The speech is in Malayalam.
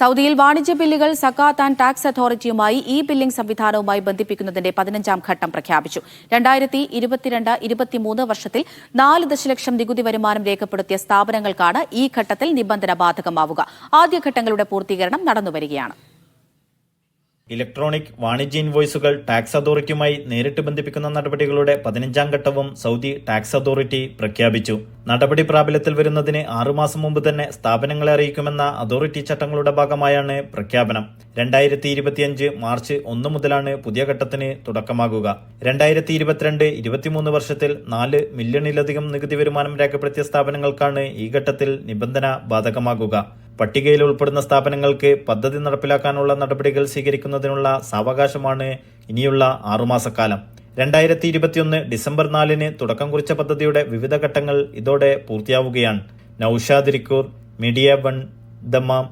സൗദിയിൽ വാണിജ്യ ബില്ലുകൾ സക്കാത്ത് ആൻഡ് ടാക്സ് അതോറിറ്റിയുമായി ഇ ബില്ലിംഗ് സംവിധാനവുമായി ബന്ധിപ്പിക്കുന്നതിന്റെ 15ാം ഘട്ടം പ്രഖ്യാപിച്ചു. 2022-23 വർഷത്തിൽ 4 ദശലക്ഷം നികുതി വരുമാനം രേഖപ്പെടുത്തിയ സ്ഥാപനങ്ങൾക്കാണ് ഈ ഘട്ടത്തിൽ നിബന്ധന ബാധകമാവുക. ആദ്യഘട്ടങ്ങളുടെ പൂർത്തീകരണം നടന്നുവരികയാണ്. ഇലക്ട്രോണിക് വാണിജ്യ ഇൻവോയ്സുകൾ ടാക്സ് അതോറിറ്റിയുമായി നേരിട്ട് ബന്ധിപ്പിക്കുന്ന നടപടികളുടെ 15ാം ഘട്ടവും സൗദി ടാക്സ് അതോറിറ്റി പ്രഖ്യാപിച്ചു. നടപടി പ്രാബല്യത്തിൽ വരുന്നതിന് 6 മാസം മുമ്പ് തന്നെ സ്ഥാപനങ്ങളെ അറിയിക്കുമെന്ന അതോറിറ്റി ചട്ടങ്ങളുടെ ഭാഗമായാണ് പ്രഖ്യാപനം. 2025 മാർച്ച് 1 മുതലാണ് പുതിയ ഘട്ടത്തിന് തുടക്കമാകുക. 2022-23 വർഷത്തിൽ 4 മില്യണിലധികം നികുതി വരുമാനം രേഖപ്പെടുത്തിയ സ്ഥാപനങ്ങൾക്കാണ് ഈ ഘട്ടത്തിൽ നിബന്ധന ബാധകമാകുക. പട്ടികയിൽ ഉൾപ്പെടുന്ന സ്ഥാപനങ്ങൾക്ക് പദ്ധതി നടപ്പിലാക്കാനുള്ള നടപടികൾ സ്വീകരിക്കുന്നതിനുള്ള സാവകാശമാണ് ഇനിയുള്ള 6 മാസക്കാലം. 2021 ഡിസംബർ 4 തുടക്കം കുറിച്ച പദ്ധതിയുടെ വിവിധ ഘട്ടങ്ങൾ ഇതോടെ പൂർത്തിയാവുകയാണ്. Naushad Irikkur, media 1, Dammam.